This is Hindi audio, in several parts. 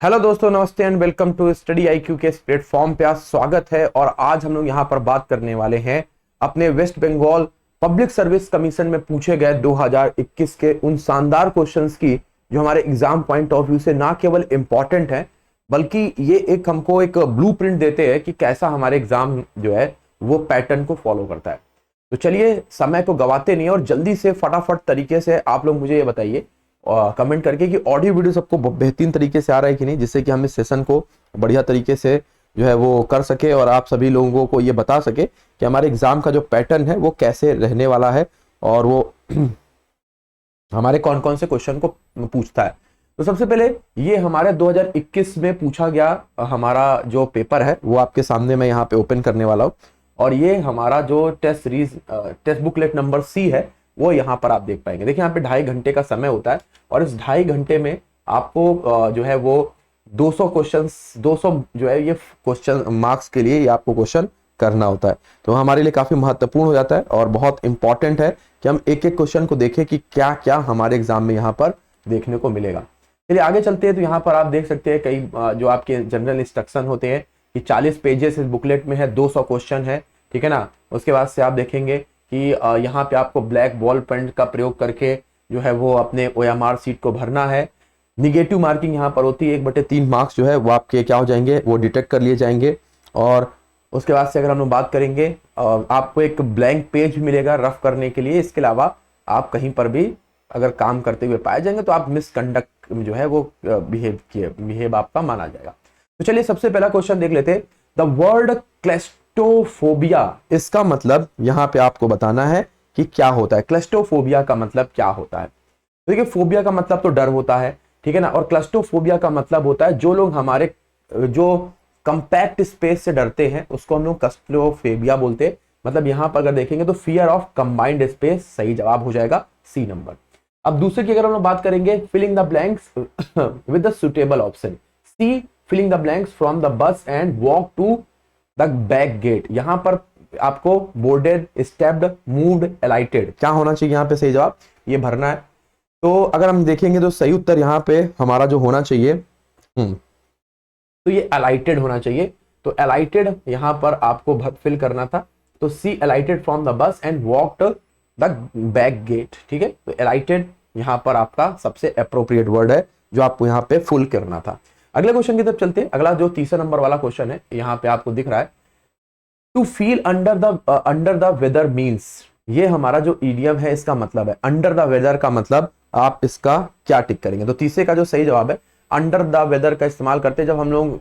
हेलो दोस्तों, नमस्ते and welcome to study IQ के इस प्लेटफॉर्म पे आज स्वागत है। और आज हम लोग यहाँ पर बात करने वाले हैं अपने West Bengal public service commission में पूछे गए 2021 के उन शानदार क्वेश्चंस की जो हमारे एग्जाम पॉइंट ऑफ व्यू से ना केवल इंपॉर्टेंट है बल्कि ये एक हमको एक ब्लूप्रिंट देते हैं कि कैसा हमारे एग्जाम जो है वो पैटर्न को फॉलो करता है। तो चलिए समय को गवाते नहीं और जल्दी से फटाफट तरीके से आप लोग मुझे ये बताइए कमेंट करके कि ऑडियो वीडियो सबको बेहतरीन तरीके से आ रहा है कि नहीं, जिससे कि हम इस सेशन को बढ़िया तरीके से जो है वो कर सके और आप सभी लोगों को ये बता सके कि हमारे एग्जाम का जो पैटर्न है वो कैसे रहने वाला है और वो हमारे कौन कौन से क्वेश्चन को पूछता है। तो सबसे पहले ये हमारे 2021 में पूछा गया हमारा जो पेपर है वो आपके सामने मैं यहाँ पे ओपन करने वाला हूँ। और ये हमारा जो test series text booklet number C है वो यहाँ पर आप देख पाएंगे। देखिए यहाँ पे 2.5 घंटे का समय होता है और इस 2.5 घंटे में आपको जो है वो 200 क्वेश्चंस 200 जो है ये क्वेश्चन मार्क्स के लिए ये आपको क्वेश्चन करना होता है। तो हमारे लिए काफी महत्वपूर्ण हो जाता है और बहुत इंपॉर्टेंट है कि हम एक एक क्वेश्चन को देखें कि क्या क्या हमारे एग्जाम में यहाँ पर देखने को मिलेगा। चलिए आगे चलते हैं। तो यहाँ पर आप देख सकते हैं कई जो आपके जनरल इंस्ट्रक्शन होते हैं कि 40 पेजेस इस बुकलेट में है, 200 क्वेश्चन है, ठीक है ना। उसके बाद से आप देखेंगे कि यहाँ पे आपको ब्लैक बॉल पेन का प्रयोग करके जो है वो अपने OMR सीट को भरना है। निगेटिव मार्किंग यहाँ पर होती है, 1/3 मार्क्स जो है वो आपके क्या हो जाएंगे, वो डिटेक्ट कर लिए जाएंगे। और उसके बाद से अगर हम लोग बात करेंगे आपको एक ब्लैंक पेज मिलेगा रफ करने के लिए। इसके अलावा आप कहीं पर भी अगर काम करते हुए पाए जाएंगे तो आप मिसकंडक्ट जो है वो बिहेव आपका माना जाएगा। तो चलिए सबसे पहला क्वेश्चन देख लेते हैं। द वर्ड क्लेस्टोफोबिया, इसका मतलब यहाँ पे आपको बताना है कि क्या होता है। क्लेस्टोफोबिया का मतलब क्या होता है। तो देखिए फोबिया का मतलब तो डर होता है, ठीक है ना। और क्लेस्टोफोबिया का मतलब होता है जो लोग हमारे जो कंपैक्ट स्पेस से डरते हैं उसको हम लोग क्लेस्टोफोबिया बोलते हैं। मतलब यहाँ पर अगर देखेंगे तो फियर ऑफ कंबाइंड स्पेस सही जवाब हो जाएगा सी नंबर। अब दूसरे की अगर हम लोग बात करेंगे, filling the blanks with the suitable option, C filling the blanks from the bus and walk to the back gate. यहां पर आपको बोर्डेड, स्टेप्ड, मूव्ड, एलाइटेड क्या होना चाहिए यहाँ पे सही जवाब ये भरना है। तो अगर हम देखेंगे तो सही उत्तर यहाँ पे हमारा जो होना चाहिए तो ये एलाइटेड होना चाहिए। तो एलाइटेड यहाँ पर आपको फिल करना था। तो she alighted from the bus and walked the back gate, ठीक है। तो एलाइटेड यहाँ पर आपका सबसे अप्रोप्रिएट वर्ड है जो आपको यहाँ पे फुल करना था। अगले क्वेश्चन की तरफ चलते हैं। अगला जो तीसरा नंबर वाला क्वेश्चन है यहाँ पे आपको दिख रहा है, to feel under the weather means. ये हमारा जो ईडियम है इसका मतलब है अंडर द वेदर का मतलब आप इसका क्या टिक करेंगे। तो तीसरे का जो सही जवाब है अंडर द वेदर का इस्तेमाल करते हैं जब हम लोग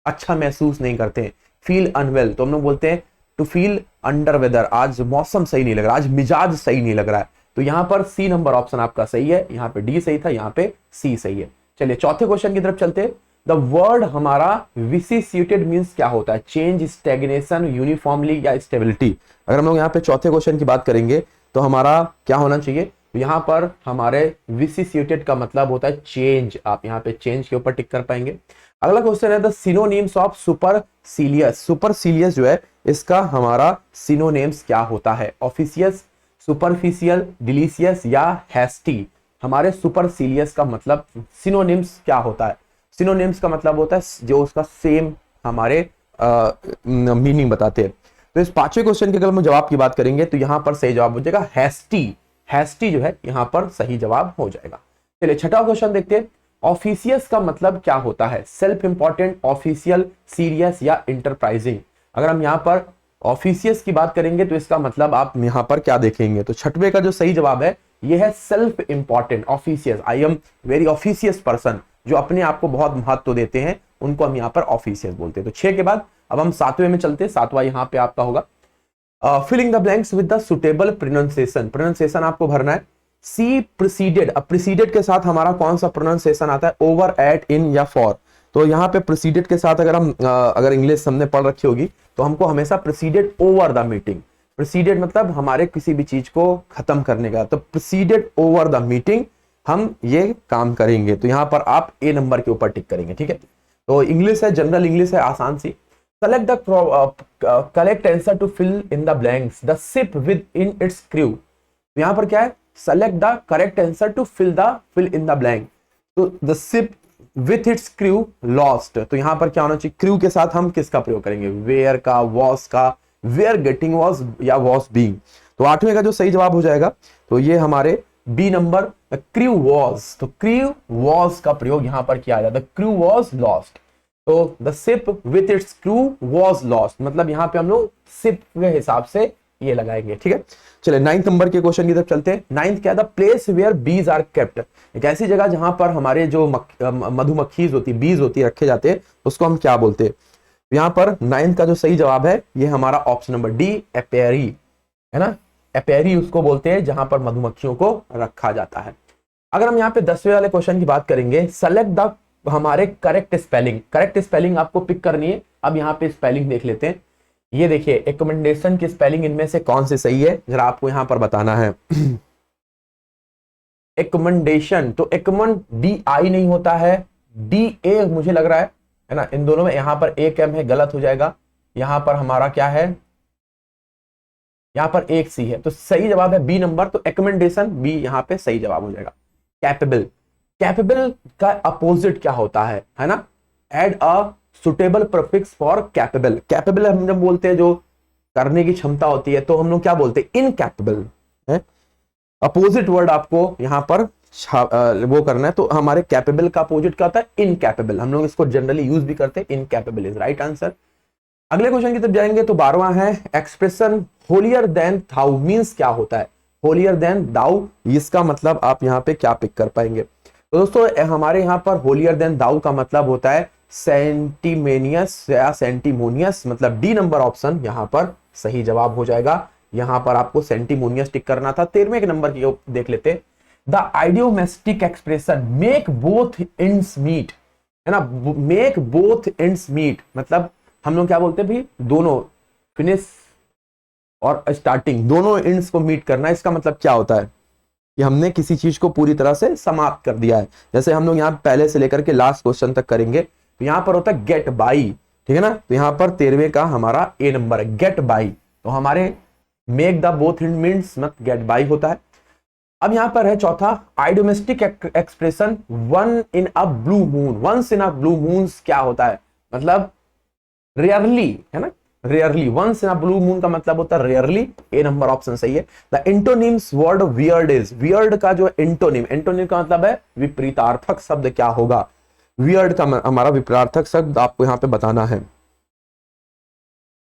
अच्छा महसूस नहीं करते हैं। फील अनवेल तो हम लोग बोलते हैं टू फील अंडर वेदर, आज मौसम सही नहीं लग रहा, आज मिजाज सही नहीं लग रहा है। तो यहाँ पर सी नंबर ऑप्शन आपका सही है, यहाँ पे डी सही था, यहाँ पे सी सही है। चलिए चौथे क्वेश्चन की तरफ चलते हैं। द वर्ड हमारा विसिस्यूटेड मींस क्या होता है, चेंज, स्टैग्नेशन, यूनिफॉर्मली या स्टेबिलिटी। अगर हम लोग यहाँ पे चौथे क्वेश्चन की बात करेंगे तो हमारा क्या होना चाहिए। तो यहाँ पर हमारे विसिस्यूटेड का मतलब होता है चेंज। आप यहाँ पे चेंज के ऊपर टिक कर पाएंगे। अगला क्वेश्चन है द सिनोनिम्स ऑफ सुपरसिलियस। सुपरसिलियस जो है इसका हमारा सिनोनिम्स क्या होता है। ऑफिशियस, सुपरफिशियल, डिलीशियस या हैस्टी। हमारे सुपरसिलियस का मतलब सिनोनिम्स क्या होता है। सिनोनिम्स का मतलब होता है जो उसका सेम हमारे मीनिंग बताते हैं। तो इस पांचवें क्वेश्चन के अगर हम जवाब की बात करेंगे तो यहां पर सही जवाब हो जाएगा हैस्टी। हैस्टी जो है यहां पर सही जवाब हो जाएगा। चलिए छठा क्वेश्चन देखते हैं। ऑफिशियस का मतलब क्या होता है, सेल्फ इंपॉर्टेंट, ऑफिशियल, सीरियस या इंटरप्राइजिंग। अगर हम यहाँ पर ऑफिशियस की बात करेंगे तो इसका मतलब आप यहाँ पर क्या देखेंगे। तो छठवें का जो सही जवाब है यह है self important, officious. I am very officious person, जो अपने आप को बहुत महत्व देते हैं उनको हम यहाँ पर ऑफिशियस बोलते हैं। तो 6 के बाद अब हम 7वें में चलते हैं। 7वां यहाँ पे आपका होगा filling the blanks with the suitable pronunciation. Pronunciation आपको भरना है सी प्रीसीडेड। अब प्रीसीडेड के साथ हमारा कौन सा प्रोनाउंसिएशन आता है, ओवर, एट, इन या फॉर। तो यहाँ पे प्रीसीडेड के साथ अगर हम अगर इंग्लिश हमने पढ़ रखी होगी तो हमको हमेशा preceded over the meeting. Preceded मतलब हमारे किसी भी चीज को खत्म करने का। तो प्रीसीडेड ओवर द मीटिंग हम ये काम करेंगे। तो यहाँ पर आप ए नंबर के ऊपर टिक करेंगे, ठीक है। तो इंग्लिश है, जनरल इंग्लिश है, आसान सी। Select the correct answer to fill in the blanks, the ship with in its crew. तो यहाँ पर क्या है, select the correct answer to fill in the blank. तो the ship with its crew lost, तो यहां पर क्या होना चाहिए, क्रू के साथ हम किसका प्रयोग करेंगे, वेयर का, वॉस का, वेयर गेटिंग वॉस या वॉस बीइंग। तो 8वें का जो सही जवाब हो जाएगा तो ये हमारे बी नंबर, क्रू वॉज, तो क्रू वॉज का प्रयोग यहां पर किया जाता है, क्रू वॉज लॉस्ट। तो the ship with its crew was lost, मतलब यहां पे हम लोग शिप के हिसाब से ये लगाएंगे, ठीक है। चलिए 9th नंबर के क्वेश्चन की तरफ चलते हैं। 9th क्या था, place where bees are kept, एक ऐसी जगह जहां पर हमारे जो मधुमक्खी होती, बीज होती, रखे जाते हैं, उसको हम क्या बोलते हैं। यहां पर 9th का जो सही जवाब है ये हमारा ऑप्शन नंबर डी, एपेरी, है ना, एपेरी उसको बोलते हैं जहां पर मधुमक्खियों को रखा जाता है। अगर हम यहाँ पे 10वें वाले क्वेश्चन की बात करेंगे, सेलेक्ट द हमारे करेक्ट स्पेलिंग, करेक्ट स्पेलिंग आपको पिक करनी है। अब यहाँ पे स्पेलिंग देख लेते हैं। ये देखिए एकमेंडेशन की स्पेलिंग इनमें से कौन सी सही है, जरा आपको यहां पर बताना है। एकमेंडेशन, तो एकमन डी आई नहीं होता है, डी ए मुझे लग रहा है ना, इन दोनों में यहां पर एक एम है, गलत हो जाएगा। यहां पर हमारा क्या है, यहां पर एक सी है, तो सही जवाब है बी नंबर, तो एकमेंडेशन बी यहां पे सही जवाब हो जाएगा। कैपेबल, कैपेबल का अपोजिट क्या होता है ना, add a suitable prefix for capable. Capable हम जब बोलते हैं जो करने की क्षमता होती है, तो हम लोग क्या बोलते हैं, इनकैपेबल है। अपोजिट वर्ड आपको यहां पर वो करना है, तो हमारे कैपेबल का अपोजिट क्या होता है, इनकैपेबल। हम लोग इसको जनरली यूज भी करते हैं, इनकैपेबल इज राइट आंसर। अगले क्वेश्चन की तरफ जाएंगे, तो 12वां है, एक्सप्रेशन होलियर देन थाउ मींस क्या होता है, होलियर देन दाउ, इसका मतलब आप यहां पे क्या पिक कर पाएंगे। तो दोस्तों हमारे यहां पर होलियर देन दाउ का मतलब होता है सेंटिमेनियस या सेंटिमोनियस, मतलब डी नंबर ऑप्शन यहां पर सही जवाब हो जाएगा। यहां पर आपको सेंटिमोनियस टिक करना था। 13वें नंबर की देख लेते, the idiomatic expression make both ends meet, है ना, मेक बोथ एंड्स मीट, मतलब हम लोग क्या बोलते हैं भाई, दोनों फिनिश और स्टार्टिंग दोनों एंड्स को मीट करना, इसका मतलब क्या होता है कि हमने किसी चीज को पूरी तरह से समाप्त कर दिया है। जैसे हम लोग यहाँ पहले से लेकर के लास्ट क्वेश्चन तक करेंगे, तो यहां पर होता है गेट बाई, ठीक है ना, तो यहां पर 13वें का हमारा ए नंबर है, गेट बाई। तो हमारे make the both end means मत गेट बाई होता है। अब यहां पर है चौथा, idiomatic expression one in a blue moon, once in a blue moon क्या होता है, मतलब रेयरली, है ना, rarely, once in a blue moon का मतलब होता है रेयरली, ए नंबर ऑप्शन सही है। The antonyms word weird is, weird का जो इंटोनिम, इंटोनिम का मतलब है विपरीतार्थक शब्द क्या होगा, वियर्ड का हमारा विपरीतार्थक शब्द आपको यहां पे बताना है,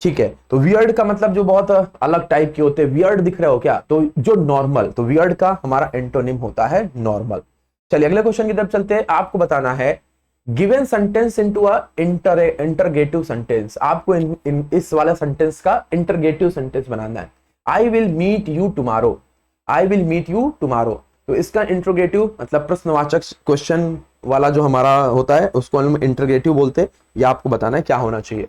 ठीक है। तो वियर्ड का मतलब जो बहुत अलग टाइप के होते हैं, वियर्ड दिख रहे हो क्या, तो जो नॉर्मल, तो वियर्ड का हमारा एंटोनिम होता है नॉर्मल। चलिए अगले क्वेश्चन की तरफ चलते हैं। आपको बताना है given sentence into a interrogative sentence, आपको इस वाले सेंटेंस का इंटरगेटिव सेंटेंस बनाना है। I will meet you tomorrow, I will meet you tomorrow, तो इसका इंटरगेटिव मतलब प्रश्नवाचक क्वेश्चन वाला जो हमारा होता है उसको हम इंटरगेटिव बोलते हैं। ये आपको बताना है क्या होना चाहिए।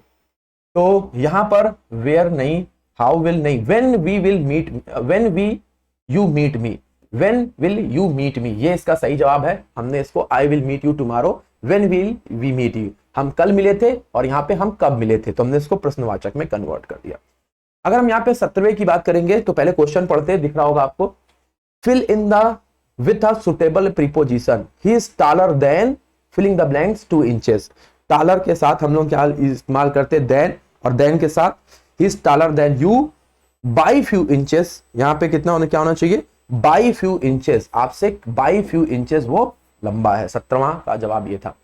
तो यहां पर वेयर नहीं, हाउ विल नहीं, when we will meet, when we you meet me, when will you meet me, ये इसका सही जवाब है। हमने इसको I will meet you tomorrow, when will we meet you, हम कल मिले थे और यहाँ पे हम कब मिले थे, तो हमने इसको प्रश्नवाचक में कन्वर्ट कर दिया। अगर हम यहाँ पे 17वें की बात करेंगे, तो पहले क्वेश्चन पढ़ते, दिख रहा होगा आपको, fill in the with a suitable preposition, he is taller than filling the blanks 2 inches. Taller के साथ हम लोग क्या इस्तेमाल करते हैं, देन, और देन के साथ ही is taller then you by few inches, यहां पे कितना होना, क्या होना चाहिए, बाई फ्यू इंचेस, आपसे बाई फ्यू इंचेस वो लंबा है। 17वां का जवाब ये था,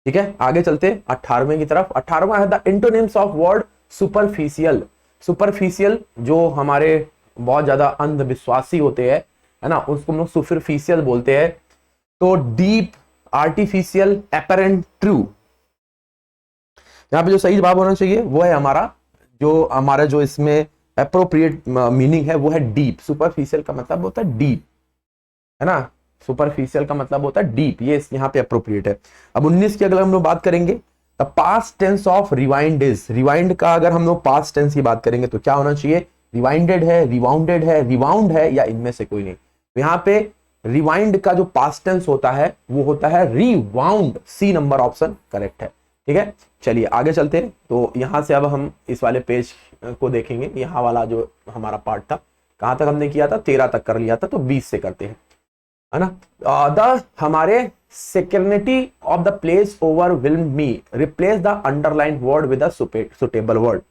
ठीक है। आगे चलते 18वें की तरफ। 18वां है the antonyms of word superficial, superficial जो हमारे बहुत ज्यादा अंधविश्वासी होते हैं, है ना, उसको हम लोग सुपरफिशियल बोलते हैं। तो डीप, आर्टिफिशियल, एपरेंट, ट्रू, यहाँ पे जो सही जवाब होना चाहिए वो है हमारा जो इसमें अप्रोप्रिएट मीनिंग है वो है डीप। सुपरफिशियल का मतलब होता है डीप, है ना, सुपरफिशियल का मतलब होता है डीप, ये यहाँ पे अप्रोप्रिएट है। अब 19 की अगर हम लोग बात करेंगे, the past tense of rewind is, rewind का अगर हम लोग पास्ट टेंस की बात करेंगे तो क्या होना चाहिए, रिवाइंडेड है, रिवाउंडेड है, रिवाउंड है, या इनमें से कोई नहीं। तो यहाँ पे रिवाइंड का जो पास्ट टेंस होता है वो होता है रिवाउंड, सी नंबर ऑप्शन करेक्ट है, ठीक है। चलिए आगे चलते हैं। तो यहां से अब हम इस वाले पेज को देखेंगे, यहाँ वाला जो हमारा पार्ट था, कहां तक हमने किया था, 13 तक कर लिया था, तो 20 से करते हैं, है ना। द हमारे serenity of the place overwhelm me, replace the underline word with a suitable word.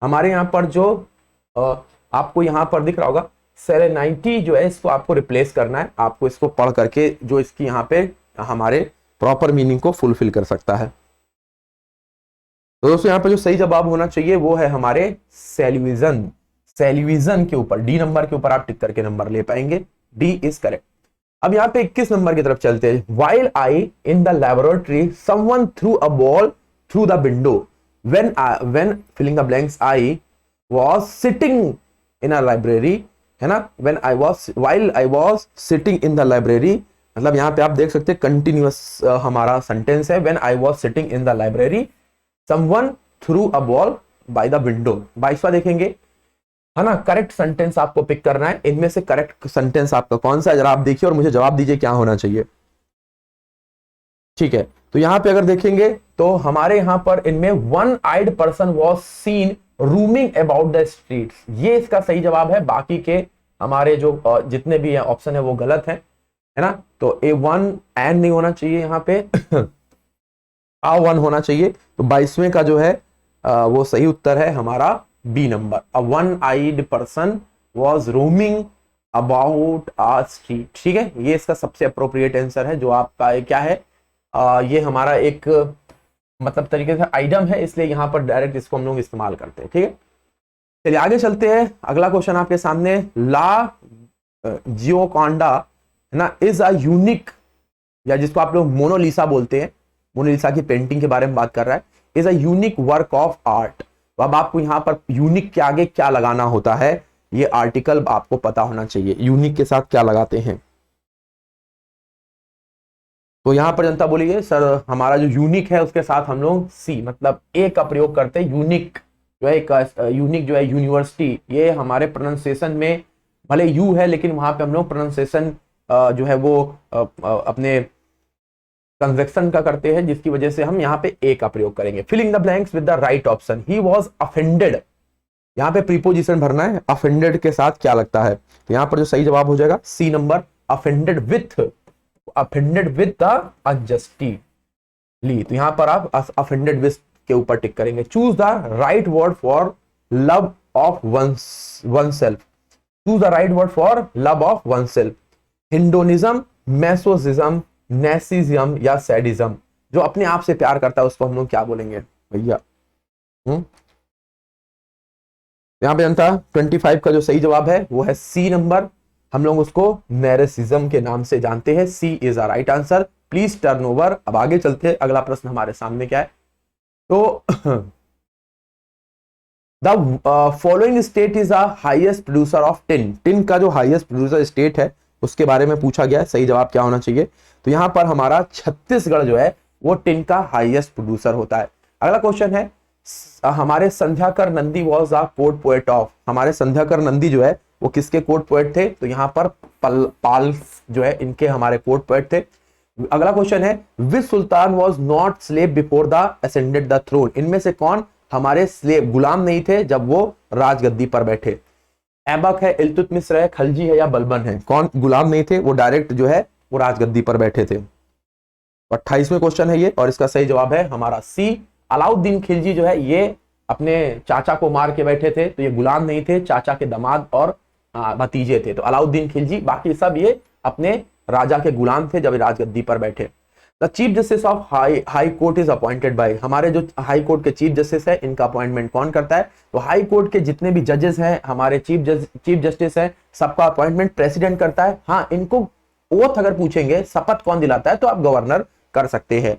हमारे यहाँ पर जो आपको यहाँ पर दिख रहा होगा सेरेनिटी जो है, इसको आपको रिप्लेस करना है। आपको इसको पढ़ करके जो इसकी यहाँ पे हमारे प्रॉपर मीनिंग को फुलफिल कर सकता है। तो दोस्तों यहाँ पे जो सही जवाब होना चाहिए वो है हमारे सेल्यूजन। सेल्यूजन के ऊपर डी नंबर के ऊपर आप टिक करके नंबर ले पाएंगे, डी इज करेक्ट। अब यहाँ पे 21 नंबर की तरफ चलते हैं। While I in the laboratory someone threw a ball through the window when filling the blanks I was sitting in a library, है ना। While I was sitting in the library, मतलब यहाँ पे आप देख सकते हैं कंटिन्यूअस हमारा सेंटेंस है। When I was sitting in the library someone threw a ball by the window. 22वां देखेंगे, है ना। करेक्ट सेंटेंस आपको पिक करना है। इनमें से करेक्ट सेंटेंस आपका कौन सा है जरा आप देखिए और मुझे जवाब दीजिए क्या होना चाहिए, ठीक है। तो यहां पे अगर देखेंगे तो हमारे यहां पर इनमें one eyed person was seen roaming about the streets, ये इसका सही जवाब है। बाकी के हमारे जो जितने भी ऑप्शन है वो गलत है ना। तो A1 एंड नहीं होना चाहिए यहाँ पे A1 होना चाहिए। तो 22वें का जो है वो सही उत्तर है हमारा B number. A one eyed person was roaming about a street, ठीक है। ये इसका सबसे अप्रोप्रिएट आंसर है। जो आपका क्या है ये हमारा एक मतलब तरीके से आइटम है, इसलिए यहाँ पर डायरेक्ट इसको हम लोग इस्तेमाल करते हैं, ठीक है। चलिए आगे चलते हैं। अगला क्वेश्चन आपके सामने, ला जियोकॉन्डा है ना इज अ यूनिक, या जिसको आप लोग मोनालिसा बोलते हैं, मोनालिसा की पेंटिंग के बारे में बात कर रहा है, is a unique work of art. तो अब आपको यहाँ पर यूनिक के आगे क्या लगाना होता है, ये आर्टिकल आपको पता होना चाहिए। यूनिक के साथ क्या लगाते हैं, तो यहां पर जनता बोलिए सर हमारा जो यूनिक है उसके साथ हम लोग सी मतलब ए का प्रयोग करते हैं। यूनिक जो है यूनिक जो है यूनिवर्सिटी, ये हमारे प्रोनाउंसिएशन में भले यू है लेकिन वहां पे हम लोग प्रोनाउंसिएशन जो है वो अपने कंजक्शन का करते हैं, जिसकी वजह से हम यहाँ पे ए का प्रयोग करेंगे। Filling the blanks with the right option, he was offended, यहाँ पे प्रीपोजिशन भरना है। अफेंडेड के साथ क्या लगता है, तो यहाँ पर जो सही जवाब हो जाएगा C number, offended with the unjustly. तो यहां पर आप अफेंडेड विथ के ऊपर टिक करेंगे। Choose the right word for love of oneself, choose the right word for love of oneself. Hedonism, masochism, narcissism या सैडिज्म, जो अपने आप से प्यार करता है उसको हम लोग क्या बोलेंगे भैया। यहां पे जनता 25 का जो सही जवाब है वो है सी नंबर, हम लोग उसको नेरेसिज्म के नाम से जानते हैं। C is a right answer. Please turn over. अब आगे चलते हैं, अगला प्रश्न हमारे सामने क्या है, तो the following state is the highest producer of tin. Tin का जो हाईएस्ट प्रोड्यूसर स्टेट है उसके बारे में पूछा गया है, सही जवाब क्या होना चाहिए। तो यहां पर हमारा छत्तीसगढ़ जो है वो टिन का हाईएस्ट प्रोड्यूसर होता है। अगला क्वेश्चन है, हमारे Sandhyakar Nandi was a court poet of. हमारे संध्याकर नंदी जो है वो किसके कोर्ट पोएट थे, तो यहाँ पर पाल जो है इनके हमारे कोर्ट पोएट थे। अगला क्वेश्चन है, which sultan was not slave before the ascended the throne. इनमें से कौन हमारे स्लेव गुलाम नहीं थे जब वो राजगद्दी पर बैठे। ऐबक है, इल्तुतमिश है, खलजी है या बलबन है, कौन गुलाम नहीं थे, वो डायरेक्ट जो है वो राजगद्दी पर बैठे थे। 28वें क्वेश्चन है ये, और इसका सही जवाब है हमारा सी, अलाउद्दीन खिलजी जो है ये अपने चाचा को मार के बैठे थे, तो ये गुलाम नहीं थे, चाचा के दामाद और भतीजे थे, तो अलाउद्दीन खिलजी। बाकी सब ये अपने राजा के गुलाम थे जब राजगद्दी पर बैठे। The chief justice of high court is appointed by. हमारे जो हाई कोर्ट के चीफ जस्टिस है इनका अपॉइंटमेंट कौन करता है, तो हाई कोर्ट के जितने भी जजेस हैं हमारे चीफ जस्टिस है, सबका अपॉइंटमेंट प्रेसिडेंट करता है। हाँ, इनको ओथ अगर पूछेंगे शपथ कौन दिलाता है तो आप गवर्नर कर सकते हैं,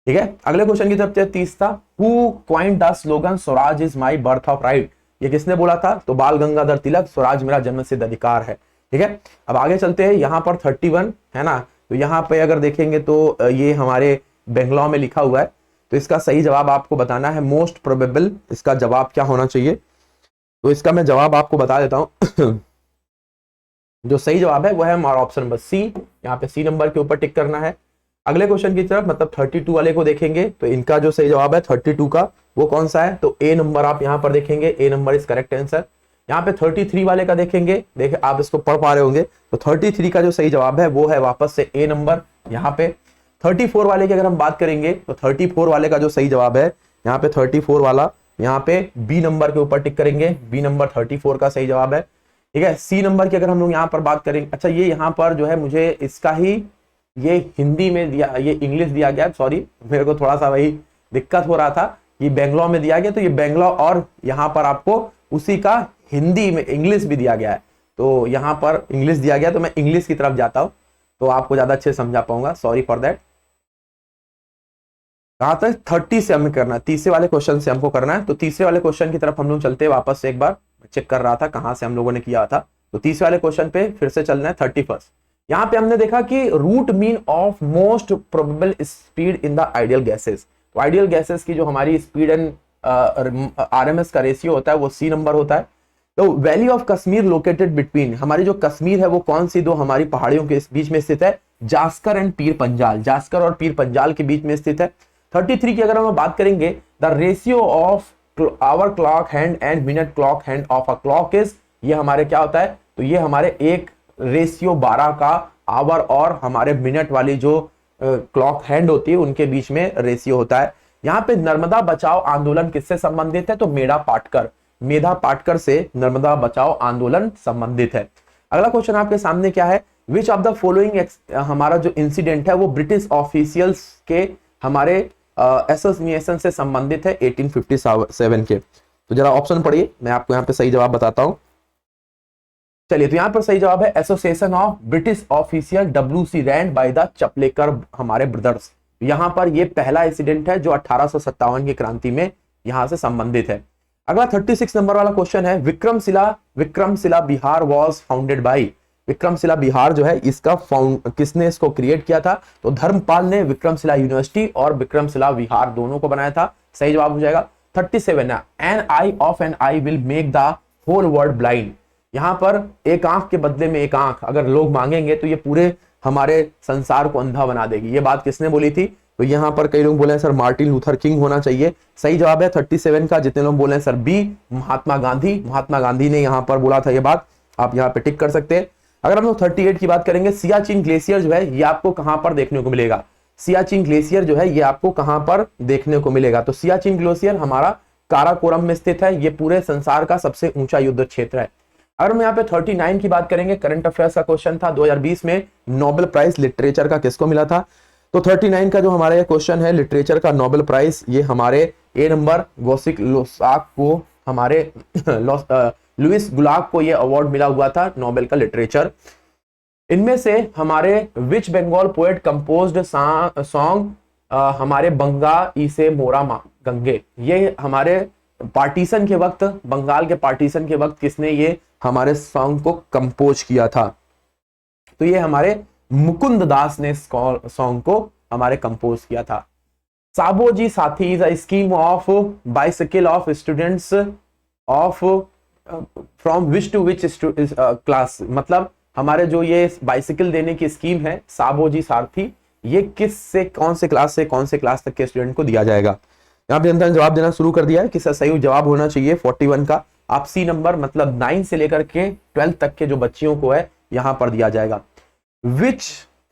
ठीक है। अगले क्वेश्चन की तरफ 30 था, who coined the slogan Swaraj is my birth of right. ये किसने बोला था, तो बाल गंगाधर तिलक, स्वराज मेरा जन्मसिद्ध अधिकार है, ठीक है। अब आगे चलते हैं, यहाँ पर 31 है ना, तो यहाँ पे अगर देखेंगे तो ये हमारे बेंगलौ में लिखा हुआ है, तो इसका सही जवाब आपको बताना है। मोस्ट प्रोबेबल इसका जवाब क्या होना चाहिए, तो इसका मैं जवाब आपको बता देता हूं। जो सही जवाब है वो है हमारा ऑप्शन नंबर सी, यहाँ पे सी नंबर के ऊपर टिक करना है। अगले क्वेश्चन की तरफ मतलब 32 वाले को देखेंगे, तो इनका जो सही जवाब है 32 का वो कौन सा है, तो ए नंबर आप यहाँ पर देखेंगे, ए नंबर इज करेक्ट आंसर। यहाँ पे 33 वाले का देखेंगे, देखे आप इसको पढ़ पा रहे होंगे, तो 33 का जो सही जवाब है वो है वापस से ए नंबर यहाँ पे। 34 वाले की अगर हम बात करेंगे तो 34 वाले का जो सही जवाब है यहाँ पे 34 वाला, यहाँ पे बी नंबर के ऊपर टिक करेंगे, बी नंबर 34 का सही जवाब है। ठीक है, सी नंबर की अगर हम लोग यहाँ पर बात करेंगे, अच्छा ये यहाँ पर जो है मुझे इसका ही ये हिंदी में दिया, ये इंग्लिश दिया गया, सॉरी मेरे को थोड़ा सा वही दिक्कत हो रहा था, ये बेंगलोर में दिया गया, तो ये बेंगलोर और यहाँ पर आपको उसी का हिंदी में इंग्लिश भी दिया गया है, तो यहाँ पर इंग्लिश दिया गया, तो मैं इंग्लिश की तरफ जाता हूँ तो आपको ज्यादा अच्छे समझा पाऊंगा, सॉरी फॉर दैट। कहां तक 30 से हमें करना है, तीसरे वाले क्वेश्चन से हमको करना है, तो तीसरे वाले क्वेश्चन की तरफ हम लोग चलते हैं वापस से, एक बार चेक कर रहा था कहां से हम लोगों ने किया था, तो तीसरे वाले क्वेश्चन पे फिर से चलना है 31। यहाँ पे हमने देखा कि root mean of most probable speed in the ideal gases, तो आइडियल गैसेस की जो हमारी स्पीड एंड आरएमएस का रेशियो होता है वो सी नंबर होता है। तो valley of Kashmir located between, हमारी जो कश्मीर है वो कौन सी दो हमारी पहाड़ियों के बीच में स्थित है, जास्कर एंड पीर पंजाल, जास्कर और पीर पंजाल के बीच में स्थित है। 33 की अगर हम बात करेंगे, the ratio of hour clock hand and minute clock hand of a clock is, ये हमारे क्या होता है, तो ये हमारे एक रेशियो 12 का आवर और हमारे मिनट वाली जो क्लॉक हैंड होती है उनके बीच में रेशियो होता है। यहाँ पे नर्मदा बचाओ आंदोलन किससे संबंधित है, तो मेधा पाटकर से नर्मदा बचाओ आंदोलन संबंधित है। अगला क्वेश्चन आपके सामने क्या है, विच ऑफ द फॉलोइंग, हमारा जो इंसिडेंट है वो ब्रिटिश ऑफिशियल्स के हमारे एसोसिएशन से संबंधित है 1857 के, तो जरा ऑप्शन पढ़िए, मैं आपको यहाँ पे सही जवाब बताता हूं। चलिए, तो यहाँ पर सही जवाब है association of British official WC Rand by the Chapekar हमारे ब्रदर्स। यहाँ पर ये पहला इंसिडेंट है जो 1857 की क्रांति में यहाँ से संबंधित है। अगला 36 नंबर वाला क्वेश्चन है, Vikramshila Bihar was founded by, Vikramshila Bihar जो है इसका किसने इसको क्रिएट किया था, तो धर्मपाल ने विक्रमशिला यूनिवर्सिटी और विक्रमशिला विहार दोनों को बनाया था, सही जवाब हो जाएगा 37 है, an eye of an eye will make the whole world blind, यहाँ पर एक आंख के बदले में एक आंख अगर लोग मांगेंगे तो ये पूरे हमारे संसार को अंधा बना देगी, ये बात किसने बोली थी, तो यहाँ पर कई लोग बोले हैं सर मार्टिन लूथर किंग होना चाहिए, सही जवाब है 37 का, जितने लोग बोले हैं सर बी महात्मा गांधी ने यहाँ पर बोला था ये बात, आप यहाँ पे टिक कर सकते हैं। अगर हम लोग 38 की बात करेंगे, सियाचिन ग्लेशियर जो है ये आपको कहां पर देखने को मिलेगा, सियाचिन ग्लेशियर जो है ये आपको कहां पर देखने को मिलेगा, तो सियाचिन ग्लेशियर हमारा काराकोरम में स्थित है, ये पूरे संसार का सबसे ऊंचा युद्ध क्षेत्र है। अगर हम यहाँ पे 39 की बात करेंगे, करंट अफेयर्स का क्वेश्चन था, 2020 में नोबेल प्राइज लिटरेचर का किसको मिला था, तो 39 का जो हमारा क्वेश्चन है लिटरेचर का नोबेल प्राइज, ये हमारे ए नंबर गोसिक लोसाक को, हमारे लुइस गुलाक को ये अवार्ड मिला हुआ था नोबेल का लिटरेचर। इनमें से हमारे विच बंगाल पोएट कंपोज्ड सॉन्ग हमारे बंगा इसे मोरा गंगे, ये हमारे पार्टीशन के वक्त, बंगाल के पार्टीशन के वक्त किसने ये हमारे सॉन्ग को कंपोज किया था, तो ये हमारे मुकुंद दास ने सॉन्ग को हमारे कंपोज किया था। Sabooj Sathi is a scheme of bicycle of students of from which to which class, मतलब हमारे जो ये बाइसिकल देने की स्कीम है साबोजी सारथी, ये किस से कौन से क्लास तक के स्टूडेंट को दिया जाएगा। यहाँ पे जनता ने जवाब देना शुरू कर दिया है कि सही जवाब होना चाहिए 41 का, आप सी नंबर मतलब 9 से लेकर के 12 तक के जो बच्चियों को है यहाँ पर दिया जाएगा। Which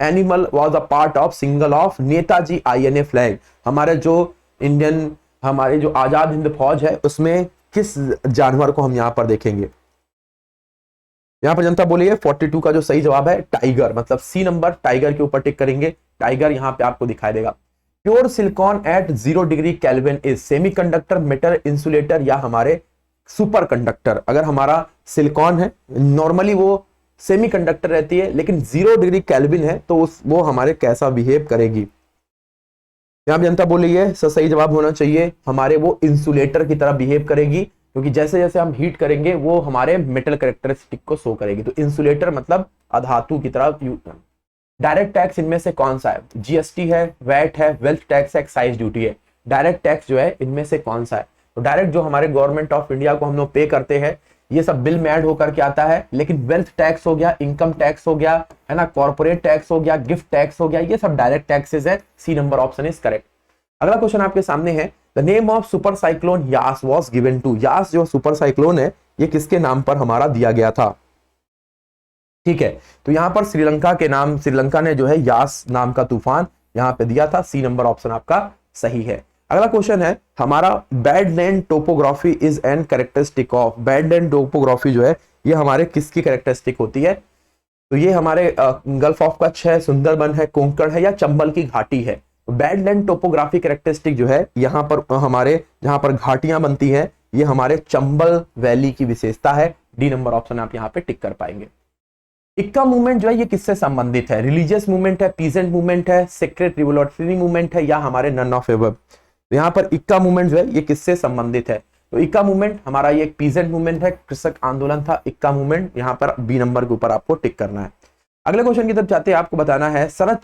animal was a part of single of Netaji INA flag, हमारे जो इंडियन हमारे जो आजाद हिंद फौज है उसमें किस जानवर को हम यहाँ पर देखेंगे, यहाँ पर जनता बोली है 42 का जो सही जवाब है टाइगर, मतलब सी नंबर टाइगर के ऊपर टिक करेंगे, टाइगर यहाँ पे आपको दिखाई देगा। Pure silicon at 0 degree kelvin is semiconductor, metal, insulator या हमारे सुपर कंडक्टर। अगर हमारा सिलिकॉन है नॉर्मली वो सेमीकंडक्टर रहती है, लेकिन 0 डिग्री केल्विन है तो वो हमारे कैसा बिहेव करेगी, यहाँ जनता बोली है सही जवाब होना चाहिए हमारे वो इंसुलेटर की तरह बिहेव करेगी, क्योंकि जैसे जैसे हम हीट करेंगे वो हमारे मेटल कैरेक्टरिस्टिक को शो करेगी, तो इंसुलेटर मतलब अधातु की तरह। डायरेक्ट टैक्स इनमें से कौन सा है, GST है, वैट है, वेल्थ टैक्स है, एक्साइज ड्यूटी है, डायरेक्ट टैक्स जो है इनमें से कौन सा है, तो डायरेक्ट जो हमारे गवर्नमेंट ऑफ इंडिया को हम लोग पे करते हैं ये सब बिल में ऐड होकर के आता है, लेकिन वेल्थ टैक्स हो गया, इनकम टैक्स हो गया है ना, कॉर्पोरेट टैक्स हो गया, गिफ्ट टैक्स हो गया, ये सब डायरेक्ट टैक्सेस है, C number option is correct. अगला क्वेश्चन आपके सामने है, the name of super cyclone Yaas was given to, Yaas जो सुपर साइक्लोन है ये किसके नाम पर हमारा दिया गया था, ठीक है, तो यहां पर श्रीलंका के नाम, श्रीलंका ने जो है यास नाम का तूफान यहाँ पे दिया था। सी नंबर ऑप्शन आपका सही है। अगला क्वेश्चन है हमारा, badland topography is an characteristic of. Badland topography जो है ये हमारे किसकी कैरेक्टरिस्टिक होती है? तो ये हमारे गल्फ ऑफ कच्छ है, सुंदरबन है, कोंकण है या चंबल की घाटी है। बैडलैंड टोपोग्राफी कैरेक्टरिस्टिक जो है यहाँ पर हमारे जहां पर घाटियां बनती हैं ये हमारे चंबल वैली की विशेषता है। डी नंबर ऑप्शन आप यहाँ पे टिक कर पाएंगे। इक्का मूवमेंट जो है ये किससे संबंधित है? रिलीजियस मूवमेंट है, पीजेंट मूवमेंट है, सेक्रेट रिवोल्यूशनरी मूवमेंट है या हमारे नन ऑफ एबव। तो यहाँ पर इक्का मूवमेंट जो है ये किससे संबंधित है? तो इक्का मूवमेंट हमारा ये एक पीजेंट मूवमेंट है, कृषक आंदोलन था। इक्का मूवमेंट यहाँ पर बी नंबर के ऊपर आपको टिक करना है। अगले क्वेश्चन की तरफ जाते हैं, आपको बताना है शरद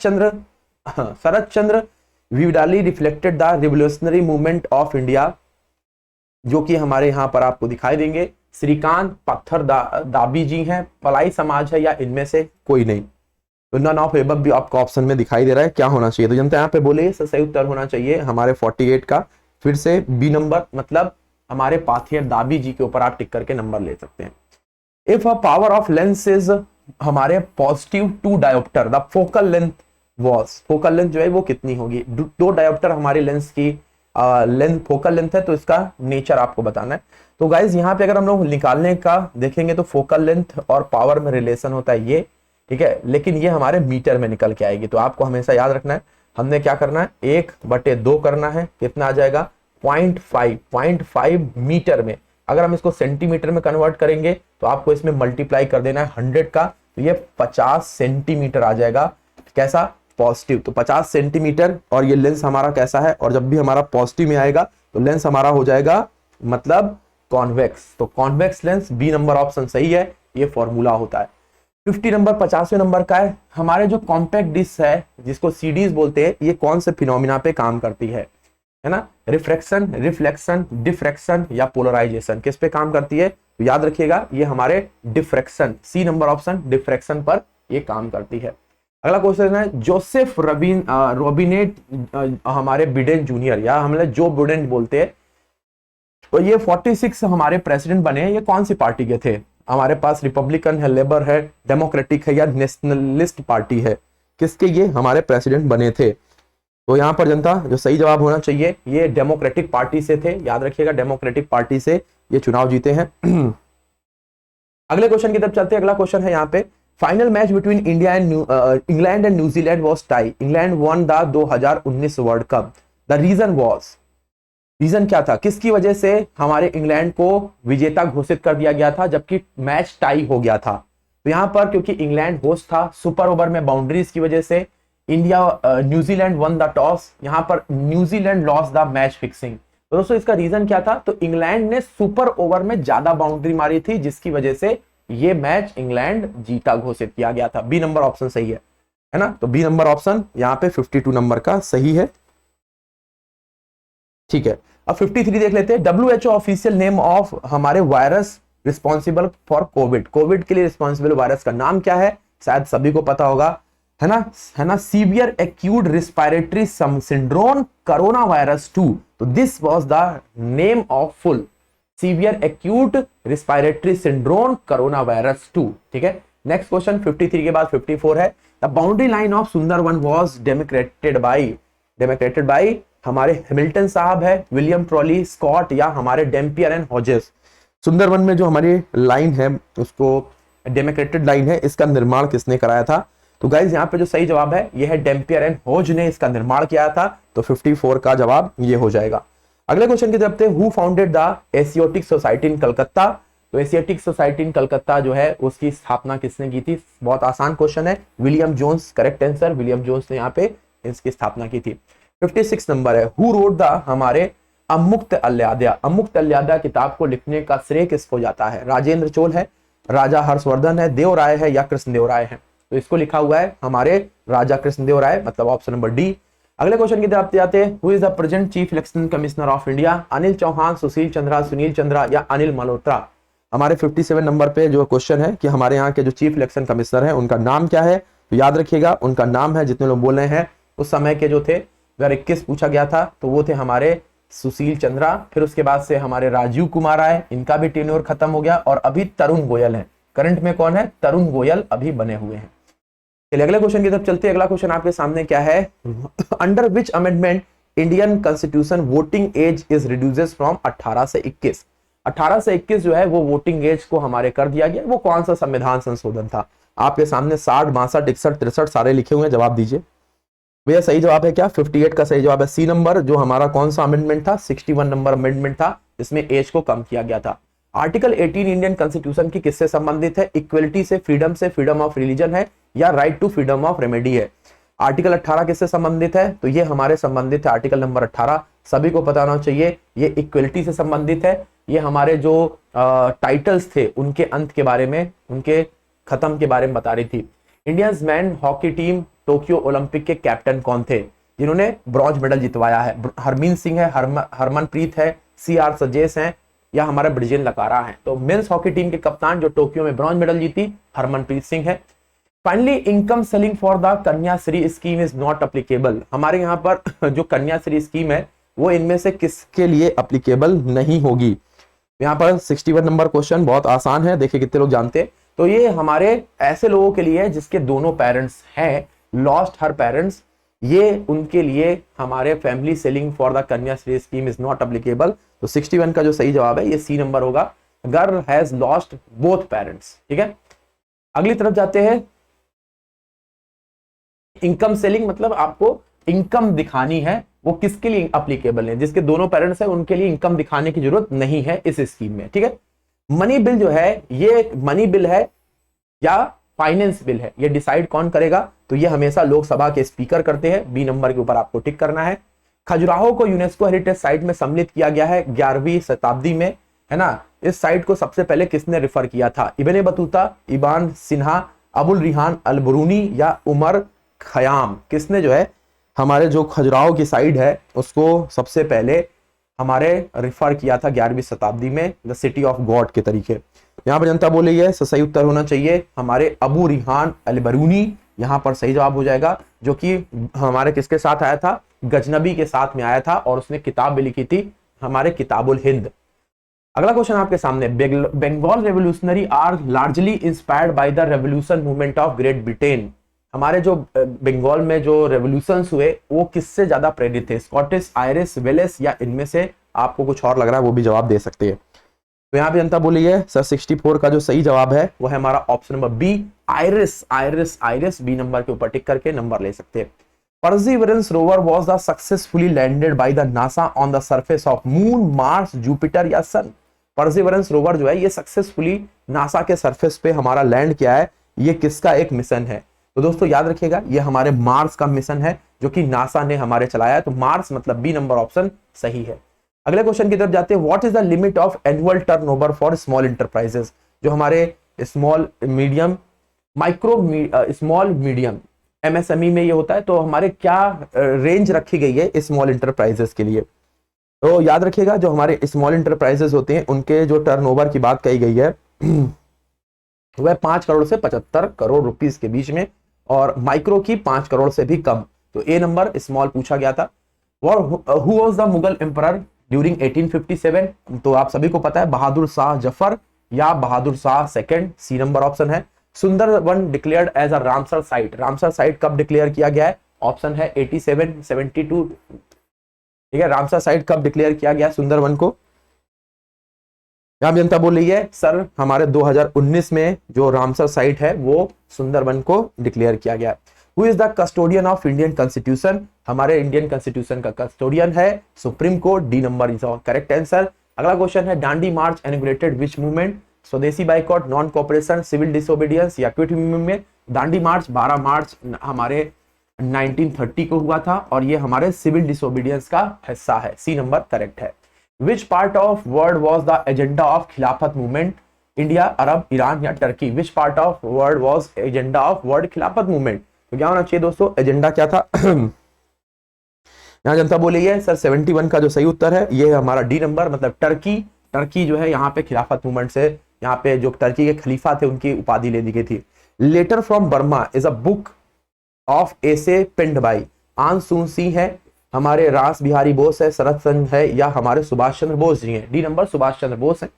चंद्र विडाली reflected the revolutionary movement of India, जो कि हमारे यहाँ पर आपको दिखाई देंगे। श्रीकांत पत्थर दाबी जी हैं, पलाई समाज है या इनमें से कोई नहीं। तो नन ऑफ एबव भी आपको ऑप्शन में दिखाई दे रहा है। क्या होना चाहिए? तो जनता यहाँ पे बोले सही उत्तर होना चाहिए हमारे 48 का फिर से बी नंबर, मतलब हमारे पाथियर दाबी जी के ऊपर आप टिक करके नंबर ले सकते हैं। If a power of lens is हमारे positive two dioptre, the focal length was, focal length जो है वो कितनी होगी? 2 डायोप्टर हमारे लेंस की लेंथ फोकल लेंथ है, तो इसका नेचर आपको बताना है। तो गाइज यहाँ पे अगर हम लोग निकालने का देखेंगे तो फोकल लेंथ और पावर में रिलेशन होता है ये, ठीक है, लेकिन ये हमारे मीटर में निकल के आएगी। तो आपको हमेशा याद रखना है हमने क्या करना है, 1/2 करना है, कितना आ जाएगा 0.5 मीटर में। अगर हम इसको सेंटीमीटर में कन्वर्ट करेंगे तो आपको इसमें मल्टीप्लाई कर देना है 100 का, तो ये 50 सेंटीमीटर आ जाएगा। कैसा? पॉजिटिव। तो 50 सेंटीमीटर और ये लेंस हमारा कैसा है, और जब भी हमारा पॉजिटिव में आएगा तो लेंस हमारा हो जाएगा मतलब कॉन्वेक्स। तो convex lens, B number option सही है, ये फॉर्मूला होता है। 50 नंबर 50वें नंबर का है, हमारे जो कॉम्पैक्ट डिस्क है जिसको सीडीज बोलते हैं, ये कौन से फिनोमिना पे काम करती है ना? रिफ्रैक्शन, रिफ्लेक्शन, डिफ्रैक्शन या पोलराइजेशन, किस पे काम करती है? तो याद रखिएगा ये हमारे diffraction, C number option diffraction पर ये काम करती है। अगला क्वेश्चन है, जोसेफ रोबिनेट हमारे बिडेन जूनियर या हमने जो बिडेन बोलते हैं, तो ये 46 हमारे प्रेसिडेंट बने हैं। ये कौन सी पार्टी के थे? हमारे पास रिपब्लिकन है, लेबर है, डेमोक्रेटिक है या नेशनलिस्ट पार्टी है, किसके ये हमारे प्रेसिडेंट बने थे? तो यहाँ पर जनता जो सही जवाब होना चाहिए ये डेमोक्रेटिक पार्टी से थे। याद रखिएगा डेमोक्रेटिक पार्टी से ये चुनाव जीते हैं। अगले क्वेश्चन की तरफ चलते हैं। अगला क्वेश्चन है यहाँ पे, final match between India and England and New Zealand was tie, England won the 2019 world cup, the reason was, reason क्या था? किसकी वजह से हमारे इंग्लैंड को विजेता घोषित कर दिया गया था जबकि मैच टाई हो गया था? तो यहाँ पर क्योंकि इंग्लैंड होस्ट था, सुपर ओवर में बाउंड्रीज की वजह से न्यूजीलैंड वन द टॉस, यहाँ पर New Zealand loss the match fixing. तो दोस्तों इसका रीजन क्या था? तो इंग्लैंड ने सुपर ओवर में ज्यादा बाउंड्री मारी थी जिसकी वजह से ये मैच इंग्लैंड जीता घोषित किया गया था। बी नंबर ऑप्शन सही है ना? तो बी नंबर ऑप्शन यहाँ पे 52 नंबर का सही है। ठीक है, अब 53 देख लेते हैं। WHO ऑफिशियल नेम ऑफ हमारे virus responsible for Covid, Covid के लिए रिस्पॉन्सिबल वायरस का नाम क्या है? शायद सभी को पता होगा, है ना? Severe acute respiratory syndrome corona virus 2। तो this was the name of full, severe acute respiratory syndrome corona virus 2। ठीक है, नेक्स्ट क्वेश्चन 53 के बाद 54 है। The boundary line of Sundarban was demarcated by हमारे हैमिल्टन साहब है, विलियम ट्रॉली स्कॉट या हमारे डेम्पियर एंड हॉजेस। सुंदरवन में जो हमारी लाइन है उसको डेमोक्रेटेड लाइन है, इसका निर्माण किसने कराया था? तो गाइज यहाँ पे जो सही जवाब है यह है डेम्पियर एंड हॉज ने इसका निर्माण किया था। तो 54 का जवाब ये हो जाएगा। अगले क्वेश्चन की तरफ थे, who founded the Asiatic society in Calcutta? तो एशियोटिक सोसाइटी इन कलकत्ता जो है उसकी स्थापना किसने की थी? बहुत आसान क्वेश्चन है, William Jones, correct answer William Jones ने यहाँ पे इसकी स्थापना की थी। 56 नंबर है, हु रोट द हमारे अमुक्त अल्याद्या, अमुक्त अल्याद्या किताब को लिखने का श्रेय किसको जाता है? राजेंद्र चोल है, राजा हर्षवर्धन है, देव राय है या कृष्णदेव राय है? तो इसको लिखा हुआ है हमारे राजा कृष्णदेव राय, मतलब ऑप्शन नंबर डी। अगले क्वेश्चन की तरफ जाते हैं, who is the present chief election commissioner of India? Anil Chauhan, Sushil Chandra, Sunil Chandra या अनिल मल्होत्रा? हमारे 57 नंबर पे जो क्वेश्चन है कि हमारे यहाँ के जो चीफ इलेक्शन कमिश्नर है उनका नाम क्या है? तो याद रखिएगा उनका नाम है, जितने लोग बोल रहे हैं उस समय के जो थे, अगर 21 पूछा गया था तो वो थे हमारे सुशील चंद्रा, फिर उसके बाद से हमारे राजीव कुमार आए, इनका भी टेन्योर खत्म हो गया, और अभी तरुण गोयल है। करंट में कौन है? तरुण गोयल अभी बने हुए हैं। चलिए अगले क्वेश्चन की तरफ चलते हैं। अगला क्वेश्चन आपके सामने क्या है, under which amendment Indian constitution voting age is reduces from 18 से 21। 18 से 21 जो है वो वोटिंग एज को हमारे कर दिया गया। वो कौन सा संविधान संशोधन था? आपके सामने 60, 62, 61, 63 सारे लिखे हुए हैं, जवाब दीजिए भैया। सही जवाब है क्या? 58 का सही जवाब है सी नंबर। जो हमारा कौन सा अमेंडमेंट था? 61 नंबर अमेंडमेंट था, जिसमें एज को कम किया गया था। आर्टिकल 18 इंडियन कॉन्स्टिट्यूशन की किससे संबंधित है? इक्वलिटी से, फ्रीडम ऑफ रिलीजन है, या right to freedom of remedy है? आर्टिकल 18 किससे संबंधित है? तो ये हमारे संबंधित है आर्टिकल नंबर 18। सभी को पता होना चाहिए ये इक्वलिटी से संबंधित है। ये हमारे जो टाइटल्स थे उनके अंत के बारे में, उनके खत्म के बारे में बता रही थी। Indians man hockey team Tokyo Olympic के कैप्टन कौन थे जिन्होंने ब्रॉन्ज मेडल जितवाया है? हरमीन सिंह है, हरमनप्रीत है, CR सजेस हैं, या हमारा ब्रिजेन लकारा है? तो मेंस हॉकी टीम के कप्तान जो टोक्यो में ब्रॉन्ज मेडल जीती, हरमनप्रीत सिंह है। Finally income selling for the Kanyashree scheme is not applicable. हमारे यहाँ पर जो कन्याश्री स्कीम है वो इनमें से किसके लिए अप्लीकेबल नहीं होगी? यहाँ पर 61 नंबर क्वेश्चन बहुत आसान है, देखिए कितने लोग जानते हैं। तो ये हमारे ऐसे लोगों के लिए जिसके दोनों पेरेंट्स हैं, लॉस्ट हर पेरेंट्स, ये उनके लिए हमारे family selling for the Kanyashree scheme is not applicable. तो 61 का जो सही जवाब है ये सी नंबर होगा, girl has lost both parents. ठीक है, अगली तरफ जाते हैं। इनकम सेलिंग मतलब आपको इनकम दिखानी है, वो किसके लिए अप्लीकेबल है? जिसके दोनों पेरेंट्स हैं उनके लिए इनकम दिखाने की जरूरत नहीं है इस स्कीम में। ठीक है, मनी बिल जो है ये मनी बिल है या फाइनेंस बिल है, ये डिसाइड कौन करेगा? तो ये हमेशा लोकसभा के स्पीकर करते हैं। बी नंबर के ऊपर आपको टिक करना है। खजुराहो को यूनेस्को हेरिटेज साइट में सम्मिलित किया गया है 11वीं शताब्दी में, है ना। इस साइट को सबसे पहले किसने रेफर किया था? इब्ने बतूता, इबान सिन्हा, अबुल रिहान अल बरूनी, या उमर खयाम? किसने जो है हमारे जो खजुराहो की साइट है उसको सबसे पहले हमारे रेफर किया था 11वीं शताब्दी में, द सिटी ऑफ गॉड के तरीके? यहाँ पर जनता बोल रही है सही उत्तर होना चाहिए हमारे अबू रिहान अल बरूनी। यहाँ पर सही जवाब हो जाएगा, जो कि हमारे किसके साथ आया था? गजनबी के साथ में आया था, और उसने किताब भी लिखी थी हमारे किताबुल हिंद। अगला क्वेश्चन आपके सामने, Bengal revolutionary are largely inspired by the revolution movement of Great Britain. हमारे जो बंगाल में जो रेवोल्यूशंस हुए वो किससे ज्यादा प्रेरित थे? स्कॉटिश, आयरिश, वेलेस, या इनमें से आपको कुछ और लग रहा है वो भी जवाब दे सकते हैं। तो यहाँ पे जनता बोली है सर 64 का जो सही जवाब है वो है हमारा option number B, iris. Iris iris B number के ऊपर टिक करके नंबर ले सकते हैं। Perseverance rover was the successfully landed by the NASA on the surface of moon, Mars, Jupiter, या सन? परसिवरेंस रोवर जो है ये सक्सेसफुली नासा के सरफेस पे हमारा लैंड किया है। ये किसका एक मिशन है? तो दोस्तों याद रखिएगा ये हमारे मार्स का मिशन है जो कि नासा ने हमारे चलाया है। तो मार्स मतलब बी नंबर ऑप्शन सही है। अगले क्वेश्चन की तरफ जाते हैं। What is the limit of annual turnover for small enterprises? जो हमारे small medium micro small medium MSME में ये होता है, तो हमारे क्या रेंज रखी गई है स्मॉल इंटरप्राइजेस के लिए? तो याद रखिएगा जो हमारे स्मॉल इंटरप्राइजेस होते हैं उनके जो टर्नओवर की बात कही गई है वह 5 करोड़ से 75 करोड़ रुपीस के बीच में, और माइक्रो की 5 करोड़ से भी कम। तो ए नंबर स्मॉल पूछा गया था। Who was the Mughal emperor during 1857? तो आप सभी को पता है बहादुर शाह जफर या Bahadur Shah second, C number option है। Sundarban declared as a Ramsar site, Ramsar site कब डिक्लेयर किया गया है? ऑप्शन है 87, 72। ठीक है, रामसर साइट कब डिक्लेयर किया गया सुंदरवन को? यहां जनता बोल रही है सर हमारे 2019 में जो रामसर साइट है वो सुंदरवन को डिक्लेयर किया गया। Who is the custodian of Indian constitution? हमारे इंडियन कॉन्स्टिट्यूशन का कस्टोडियन है supreme court, D number is correct answer. अगला क्वेश्चन है Dandi March inaugurated which movement? Swadeshi boycott, non cooperation, civil disobedience, या क्विट मूवमेंट में? दांडी मार्च 12 मार्च हमारे 1930 को हुआ था, और ये हमारे सिविल डिसोबीडियंस का हिस्सा है, सी नंबर करेक्ट है। Which part of world was the agenda of खिलाफत मूवमेंट? इंडिया, अरब, ईरान, या Turkey? Which part of world was agenda of world खिलाफत मूवमेंट? तो क्या होना चाहिए दोस्तों? एजेंडा क्या था? यहाँ जनता बोली है सर 71 का जो सही उत्तर है ये हमारा डी नंबर मतलब टर्की। टर्की जो है यहाँ पे खिलाफत मूवमेंट से, यहाँ पे जो टर्की के खलीफा थे उनकी उपाधि ले दी गई थी। Letter from Burma is a book of essay penned by Aung Suu सी है, हमारे रास बिहारी बोस है, शरद चंद्र है, या हमारे सुभाष चंद्र बोस जी हैं? डी नंबर सुभाष चंद्र बोस है।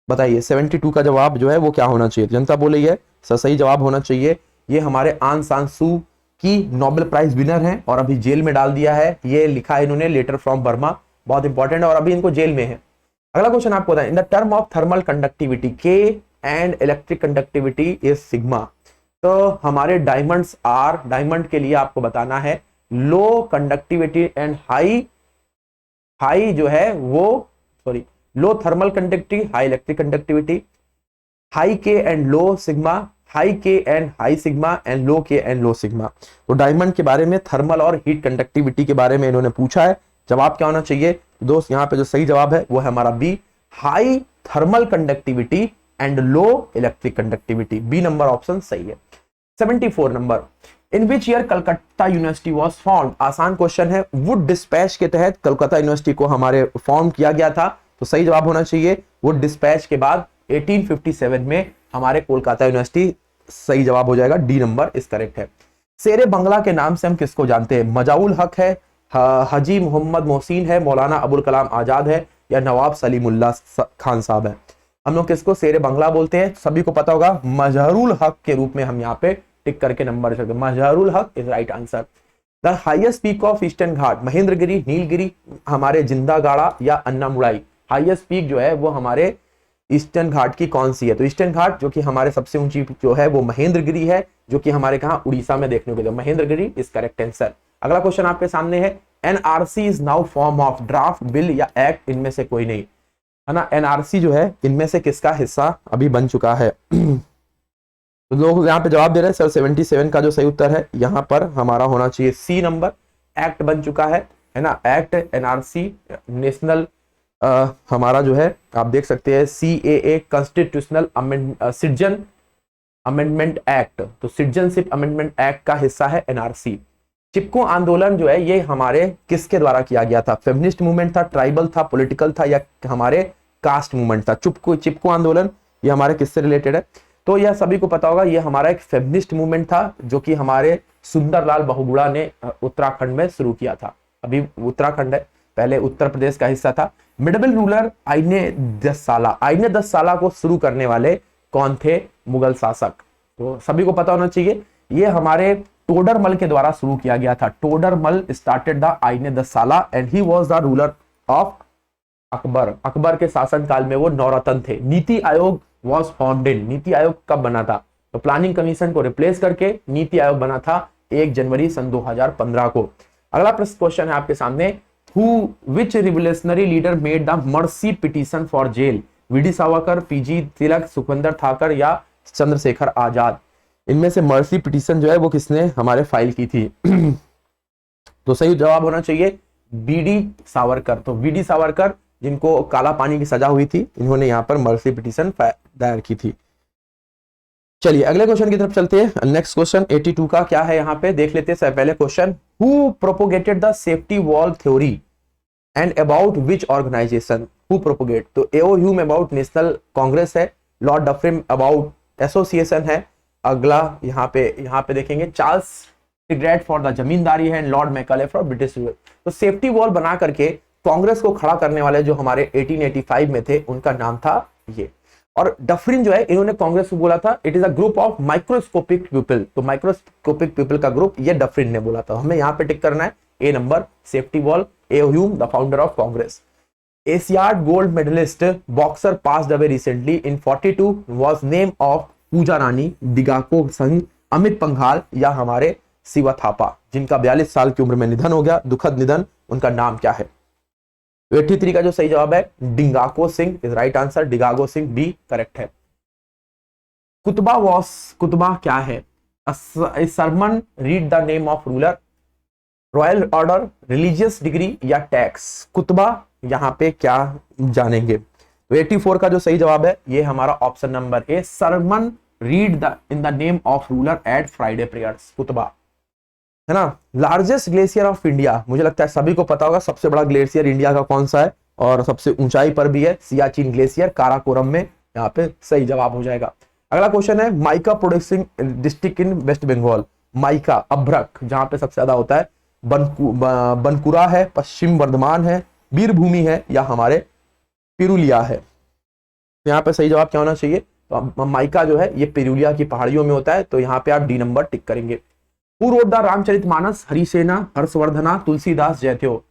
बताइए 72 का जवाब जो है वो क्या होना चाहिए? जनता बोल रही है सर सही जवाब होना चाहिए ये हमारे आंग सान सू की नोबेल प्राइज विनर हैं और अभी जेल में डाल दिया है। ये लिखा है इन्होंने लेटर फ्रॉम बर्मा, बहुत इंपॉर्टेंट है और अभी इनको जेल में है। अगला क्वेश्चन आपको बताएं, in the term of thermal conductivity K and electric conductivity is sigma. तो हमारे डायमंड्स आर, डायमंड के लिए आपको बताना है लो कंडक्टिविटी एंड हाई जो है वो सॉरी लो thermal conductivity, high electric conductivity, high के एंड लो सिग्मा, हाई के and high sigma and low के एंड लो सिग्मा। तो डायमंड के बारे में थर्मल और हीट कंडक्टिविटी के बारे में इन्होंने पूछा है। जवाब क्या होना चाहिए दोस्त, यहां पे जो सही जवाब है वो है हमारा B, high thermal conductivity and low electric conductivity. B number option सही है। 74 number, in which year Calcutta university was found. आसान क्वेश्चन है, वुड डिस्पैच के तहत कलकत्ता यूनिवर्सिटी को हमारे फॉर्म किया गया था। तो सही जवाब होना चाहिए वुड डिस्पैच के बाद 1857 में हमारे कोलकाता यूनिवर्सिटी। सही जवाब हो जाएगा डी नंबर इस करेक्ट है। शेरे बंगला के नाम से हम किसको जानते हैं, मजाउल हक है, हाजी मोहम्मद मोहसिन है, मौलाना अबुल कलाम आजाद है या नवाब सलीमुल्लाह खान साहब है। हम लोग किसको शेरे बंगला बोलते हैं, सभी को पता होगा। मजहरुल हक के रूप में हम यहाँ पे टिक करके नंबर सकते हैं। Mazharul Haque is right answer. The highest peak of Eastern Ghat, Mahendragiri, Nilgiri, हमारे जिंदागाड़ा या अन्नामुड़ाई। हाईएस्ट पीक जो है वो हमारे ईस्टर्न घाट की कौन सी है, तो ईस्टर्न घाट जो कि हमारे सबसे ऊंची जो है वो महेंद्रगिरी है, जो कि हमारे कहा उड़ीसा में देखने को मिले। Mahendragiri is correct answer. अगला क्वेश्चन आपके सामने है, NRC is now form of draft, bill या एक्ट, इनमें से कोई नहीं है ना। एनआरसी जो है इनमें से किसका हिस्सा अभी बन चुका है। तो लोग यहाँ पे जवाब दे रहे हैं सर 77 का जो सही उत्तर है यहाँ पर हमारा होना चाहिए सी नंबर, एक्ट बन चुका है ना। एक्ट एनआरसी नेशनल हमारा जो है आप देख सकते हैं CAA constitutional citizen amendment act, तो सिटीजनशिप अमेंडमेंट एक्ट का हिस्सा है एनआरसी। चिपको आंदोलन जो है ये हमारे किसके द्वारा किया गया था, फेमिनिस्ट मूवमेंट था, ट्राइबल था, पॉलिटिकल था या हमारे कास्ट मूवमेंट था। चिपको आंदोलन ये हमारे किससे रिलेटेड है, तो यह सभी को पता होगा ये हमारा एक फेमिनिस्ट मूवमेंट था जो कि हमारे सुंदरलाल बहुगुणा ने उत्तराखंड में शुरू किया था। अभी उत्तराखंड है, पहले उत्तर प्रदेश का हिस्सा था। मिडल रूलर आईने 10 साला, आईने 10 साला को शुरू करने वाले कौन थे, मुगल शासक। तो सभी को पता होना चाहिए ये हमारे टोडरमल के द्वारा शुरू किया गया था। टोडरमल स्टार्टेड द आईने 10 साला and he was the ruler of Akbar. Akbar के शासन काल में वो नौरत्न थे। नीति आयोग वॉज फाउंडेड, नीति आयोग कब बना था, तो प्लानिंग कमीशन को रिप्लेस करके नीति आयोग बना था 1 जनवरी सन 2015 को। अगला प्रश्न क्वेश्चन है आपके सामने, which revolutionary leader made the mercy petition for jail? VD Savarkar, PG Tilak, Sukhwinder Thakar या चंद्रशेखर आजाद। इनमें से मर्सी पिटीशन जो है वो किसने हमारे फाइल की थी। तो सही जवाब होना चाहिए बीडी सावरकर। तो बीडी सावरकर जिनको काला पानी की सजा हुई थी, इन्होंने यहाँ पर मर्सी पिटीशन दायर की थी। चलिए अगले क्वेश्चन की तरफ चलते हैं। नेक्स्ट क्वेश्चन 82 का क्या है यहाँ पे देख लेते हैं। पहले question, who propagated the safety wall theory and about which organisation. Who propagate, तो A O Hume about National Congress है, लॉर्ड डफरिन अबाउट एसोसिएशन है। अगला यहाँ पे देखेंगे चार्ल्स टिग्रेट फॉर द जमींदारी है, Lord Macaulay for British rule. तो सेफ्टी वॉल बना करके कांग्रेस को खड़ा करने वाले जो हमारे 1885 में थे उनका नाम था ये। और डफरिन जो है इन्होंने कांग्रेस को बोला था it is a group of microscopic people. तो माइक्रोस्कोपिक पीपल का ग्रुप ये डफरिन ने बोला था। हमें यहाँ पे टिक करना है A number, safety valve, AO Hume the founder of Congress. Asiad gold medalist boxer passed away recently in 42 was name of Pooja Rani, Dingko Singh, Amit Panghal या हमारे शिवा थापा, जिनका 42 साल की उम्र में निधन हो गया, दुखद निधन, उनका नाम क्या है। 83 का जो सही जवाब है Dingko Singh is right answer, Dingko Singh B correct है। कुतबा क्या है, sermon, read the name of ruler, royal order, religious decree या टैक्स। कुतबा यहाँ पे क्या जानेंगे। तो 84 का जो सही जवाब है ये हमारा option number A, sermon read the in the name of ruler at Friday prayers, कुतबा है ना। लार्जेस्ट ग्लेशियर ऑफ इंडिया, मुझे लगता है सभी को पता होगा सबसे बड़ा ग्लेशियर इंडिया का कौन सा है और सबसे ऊंचाई पर भी है, सियाचिन ग्लेशियर, काराकोरम में, यहाँ पे सही जवाब हो जाएगा। अगला क्वेश्चन है, mica producing district in West Bengal. Mica अभ्रक जहां पे सबसे ज्यादा होता है, बनकुरा है, पश्चिम बर्धमान है, वीरभूमि है या हमारे पिरुलिया है। यहाँ पे सही जवाब क्या होना चाहिए, तो माइका जो है ये पुरुलिया की पहाड़ियों में होता है, तो यहाँ पे आप डी नंबर टिक करेंगे। Who wrote the Ramcharitmanas? Harisena, Harshavardhana, Tulsidas, जयत्यो।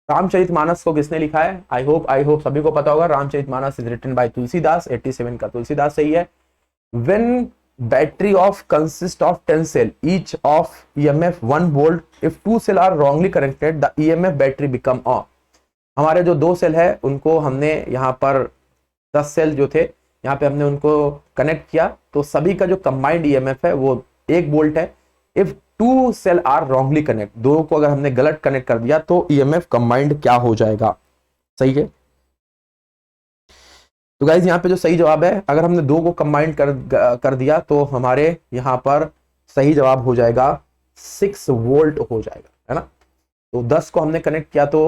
रामचरितमानस को किसने लिखा है? आई होप सभी को पता होगा, Ramcharitmanas is written by Tulsidas. 87 का तुलसीदास सही है। When battery of consist of 10 cell, each of EMF 1 volt, if 2 cell are wrongly connected the EMF battery become of. हमारे जो 2 सेल है उनको हमने यहाँ पर 10 सेल जो थे यहाँ पे हमने उनको कनेक्ट किया, तो सभी का जो कंबाइंड ईएमएफ है वो 1 वोल्ट है। If 2 cell are wrongly connect, दो को अगर हमने गलत कनेक्ट कर दिया तो ईएमएफ कंबाइंड क्या हो जाएगा? सही है। तो गाइज यहाँ पे जो सही जवाब है, अगर हमने 2 को कंबाइंड कर दिया तो हमारे यहाँ पर सही जवाब हो जाएगा 6 वोल्ट हो जाएगा, है ना। तो 10 को हमने कनेक्ट किया तो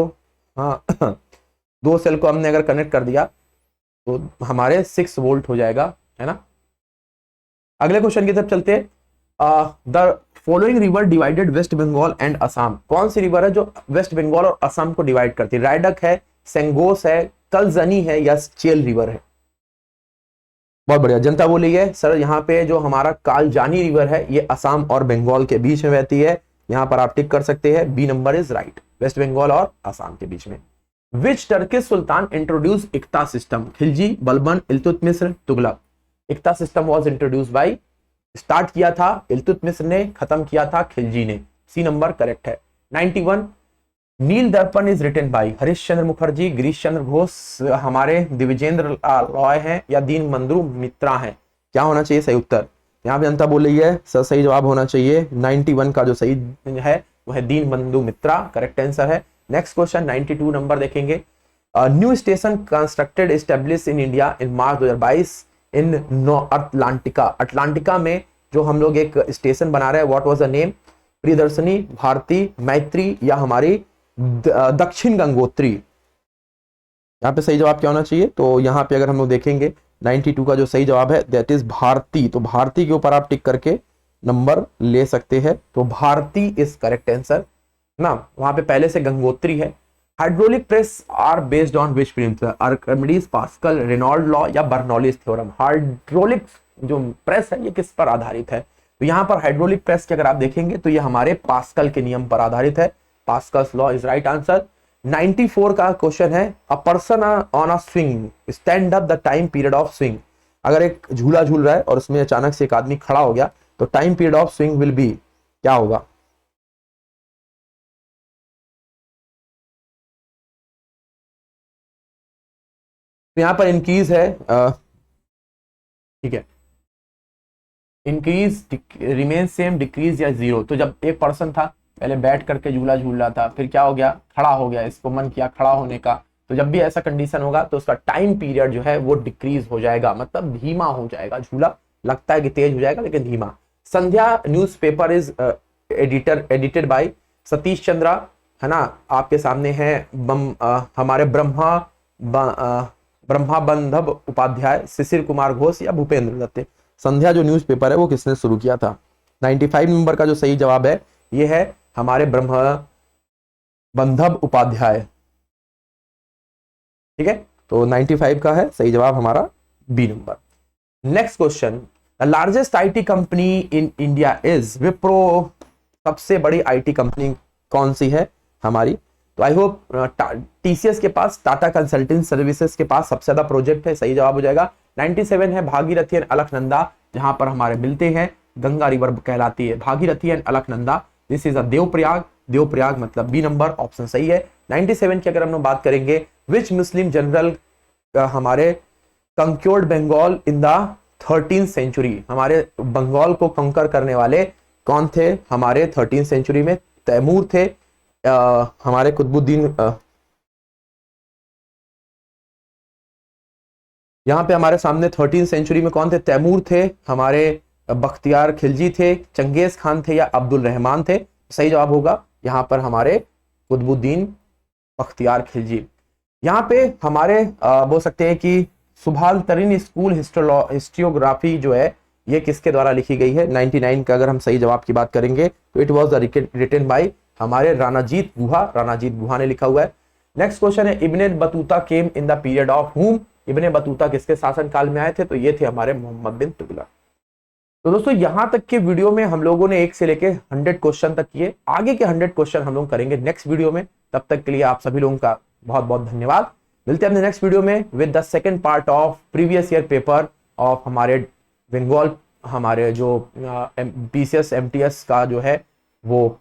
हाँ 2 सेल को हमने अगर कनेक्ट कर दिया तो हमारे 6 वोल्ट हो जाएगा, है ना। अगले क्वेश्चन की तरफ चलते हैं। The following river divided West Bengal and Assam. कौन सी रिवर है जो वेस्ट बंगाल और असम को डिवाइड करती है? रायडक है, सेंगोस है, कलजनी है या चेल रिवर है? बहुत बढ़िया, जनता बोली है सर यहाँ पे जो हमारा कालजानी रिवर है ये असम और बंगाल के बीच में बहती है। यहाँ पर आप टिक कर सकते हैं, B number is right, West Bengal और असम के बीच में। Which Turkish sultan introduce iqta system? Khilji, Balban, Iltutmish, Tughlaq. Iqta system was introduce by, start किया था इल्तुतमिश ने, खत्म किया था खिलजी ने। सी नंबर करेक्ट है। 91 Neel Darpan is written by Harishchandra Mukherjee, Girish Chandra Ghosh, हमारे दिविजेंद्र रॉय हैं या दीन बंधु मित्रा हैं? क्या होना चाहिए सही उत्तर? यहाँ पे जनता बोल रही है सर सही जवाब होना चाहिए 91 का जो सही है वो है दीन बंधु मित्रा, करेक्ट आंसर है। नेक्स्ट क्वेश्चन 92 नंबर देखेंगे। New station constructed establish in India in March 2022 in Antarctica. Antarctica में जो हम लोग एक स्टेशन बना रहे हैं, what was the name? Priyadarshini, Bharati, Maitri या हमारी दक्षिण गंगोत्री? यहाँ पे सही जवाब क्या होना चाहिए? तो यहाँ पे अगर हम लोग देखेंगे 92 का जो सही जवाब है दैट इज भारती। तो भारती के ऊपर आप टिक करके नंबर ले सकते हैं, तो भारती इज करेक्ट आंसर ना। वहां पे पहले से गंगोत्री है। Hydraulic press are based on which principle? Archimedes, Pascal, Reynold law या बर्नौलीज थ्योरम? हाइड्रोलिक जो प्रेस है ये किस पर आधारित है? तो यहाँ पर हाइड्रोलिक प्रेस के अगर आप देखेंगे तो ये हमारे पास्कल के नियम पर आधारित है। Pascal's law is right answer. 94 का क्वेश्चन है, a person on a swing stand up the time period of swing. अगर एक झूला झूल रहा है और उसमें अचानक से एक आदमी खड़ा हो गया तो time period of swing will be क्या होगा? यहां पर इंक्रीज है, ठीक है, इंक्रीज, रिमेन सेम, डिक्रीज या जीरो। तो जब एक पर्सन था पहले बैठ करके झूला झूल रहा था, फिर क्या हो गया? खड़ा हो गया, इसको मन किया खड़ा होने का, तो जब भी ऐसा कंडीशन होगा तो उसका टाइम पीरियड जो है वो डिक्रीज हो जाएगा, मतलब धीमा हो जाएगा। झूला लगता है कि तेज हो जाएगा लेकिन धीमा। Sandhya newspaper is edited by Satish Chandra, है ना। आपके सामने है हमारे ब्रह्मा बंधव उपाध्याय, शिशिर कुमार घोष या भूपेंद्र दत्त। संध्या जो न्यूज़पेपर है वो किसने शुरू किया था? 95 नंबर का जो सही जवाब है ये है हमारे ब्रह्म बंधव उपाध्याय, ठीक है। तो 95 का है सही जवाब हमारा B number. Next question, the largest IT company in India is Wipro. सबसे बड़ी आईटी कंपनी कौन सी है हमारी? तो आई होप टीसीएस के पास, टाटा कंसल्टेंसी सर्विसेज के पास सबसे ज्यादा प्रोजेक्ट है, सही जवाब हो जाएगा। 97 है भागीरथी एंड अलकनंदा, जहां पर हमारे मिलते हैं, गंगा रिवर कहलाती है Bhagirathi and Alaknanda. This is a Devprayag, Devprayag मतलब बी नंबर ऑप्शन सही है। 97 की अगर हम लोग बात करेंगे, विच मुस्लिम जनरल हमारे conquered Bengal in the 13th century. हमारे बंगाल को कंकर करने वाले कौन थे हमारे 13th सेंचुरी में? तैमूर थे, हमारे कुतुबुद्दीन, यहाँ पे हमारे सामने 13th सेंचुरी में कौन थे? तैमूर थे, हमारे बख्तियार खिलजी थे, चंगेज खान थे या अब्दुल रहमान थे? सही जवाब होगा यहाँ पर हमारे कुतुबुद्दीन बख्तियार खिलजी। यहाँ पे हमारे बोल सकते हैं कि सुभाल तरीन स्कूल हिस्टोग्राफी जो है ये किसके द्वारा लिखी गई है? 99 का अगर हम सही जवाब की बात करेंगे तो इट वाज रिटन बाय हमारे राणाजीत गुहा, राणाजीत गुहा ने लिखा हुआ है। नेक्स्ट क्वेश्चन है, Ibn Battuta came in the period of whom? Ibn Battuta किसके शासनकाल में आए थे? तो ये थे हमारे मोहम्मद बिन तुगलक। तो दोस्तों यहां तक के वीडियो में हम लोगों ने 1 से लेके 100 क्वेश्चन तक किए। आगे के 100 क्वेश्चन हम लोग करेंगे नेक्स्ट वीडियो में। तब तक के लिए आप सभी लोगों का बहुत बहुत धन्यवाद। मिलते हैं अपने नेक्स्ट वीडियो में with the second part of previous year paper of हमारे बंगाल, हमारे जो BCS MTS का जो है वो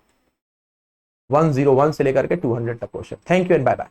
101 से लेकर के 200 तक question. Thank you and bye bye.